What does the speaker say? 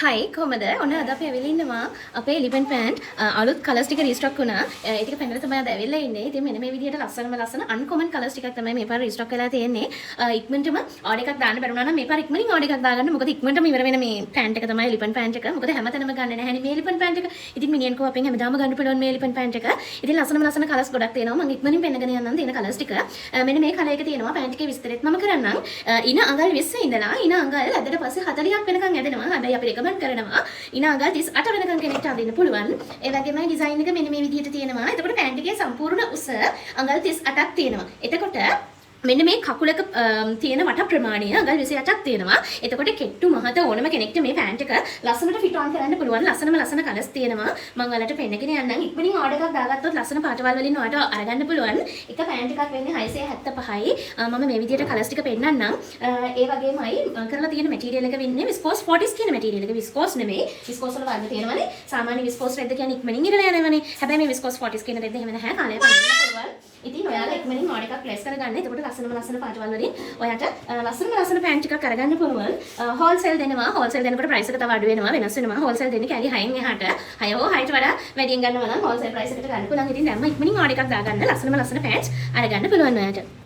හයි කොහමද? ඔන්න අද අපි ඇවිල්ලා ඉන්නවා අපේ එලිෆන්ට් පැන්ට් අලුත් කලර්ස් ටික රීස්ටොක් වුණා. ඒ ටික පෙන්නලා තමයි අද ඇවිල්ලා ඉන්නේ. ඉතින් මෙන්න මේ විදිහට ලස්සන අන්කොමන් කලර්ස් ටිකක් තමයි මේ පාර රීස්ටොක් වෙලා තියෙන්නේ. ඉක්මනටම ඕඩර් එකක් දාන්න බැරුණා නම් මේ පාර ඉක්මනින් ඕඩර් එකක් දාගන්න. මොකද ඉක්මනටම ඉවර වෙන මේ පැන්ට් එක තමයි එලිෆන්ට් පැන්ට් එක. මොකද හැමතැනම ගන්න නැහැ නේ මේ එලිෆන්ට් පැන්ට් එක. ඉතින් මිනියන් කෝ අපෙන් හැමදාම ගන්න පුළුවන් මේ එලිෆන්ට් පැන්ට් එක. ඉතින් ලස්සන කලර්ස් ගොඩක් තියෙනවා. මම ඉක්මනින් පෙන්නගෙන යන්නම් තියෙන කලර්ස් ටික. මෙන්න මේ කලර් එක තියෙනවා. පැන්ට් එකේ විස්තරෙත් මම කරන්නම්. ඉන අඟල් 20 ඉඳලා ඉන අඟල් ඇදලා පස්සේ 40ක් වෙනකන් ඇදෙනවා. හැබැයි අපි රෙකමන්ඩ් කරනවා ඉන අඟල් 38 වෙනකන් කෙනෙක්ට අදින්න පුළුවන්. ඒ වගේමයි ඩිසයින් එක මෙන්න මේ විදිහට තියෙනවා. එතකොට පැන්ට් එකේ සම්පූර්ණ උස අඟල් 38ක් තියෙනවා. එතකොට මෙන්න මේ කකුලක තියෙන වට ප්‍රමාණය අඟල් 28ක් තියෙනවා. එතකොට කෙට්ටු මහත ඕනම කෙනෙක්ට මේ පැන්ට් එක ලස්සනට ෆිට ඔන් කරන්න පුළුවන්. ලස්සන කලර්ස් තියෙනවා. මම ඔයාලට පෙන්නගෙන යන්නම්. ඉක්මනින් ඕඩර් එකක් දාගත්තොත් ලස්සන පාටවල් වලින් ඔයාලට අරගන්න පුළුවන්. එක පැන්ට් එකක් වෙන්නේ 675යි. මම මේ විදිහට කලර්ස් ටික පෙන්නන්නම්. ඒ වගේමයි කරලා තියෙන මැටීරියල් එක වෙන්නේ විස්කෝස් 40s කියන මැටීරියල් එක. විස්කෝස් නෙමෙයි. විස්කෝස් වල වර්ග තියෙනවානේ. සාමාන්‍ය විස්කෝස් රෙද්ද කියන්නේ ඉක්මනින් ඉරලා යනවානේ. හැබැයි මේ විස්කෝස් 40s කියන රෙද්ද එහෙම නැහැ. කාලය පදින්න පුළුවන්. ඉතින් ඔයාලා ඉක්මනින් ඕඩර් එකක් ප්ලේස් කරගන්න. එතකොට ලස්සන පාටවල් වලින් ඔයාලට ලස්සන පැන්ට් එකක් අරගන්න පුළුවන්. හෝල්සේල් දෙනවා. හෝල්සේල් දෙනකොට ප්‍රයිස් එක තව අඩු වෙනවා. වෙනස් වෙනවා. හෝල්සේල් දෙන්නේ කැලි 6න් එහාට. 6 හෝ 6ට වඩා වැඩියෙන් ගන්නවා නම් හෝල්සේල් ප්‍රයිස් එකට ගන්න පුළුවන්. ඉතින් දැම්ම ඉක්මනින් ඕඩර් එකක් දාගන්න. ලස්සන පැන්ට්ස් අරගන්න පුළුවන් ඔයාලට.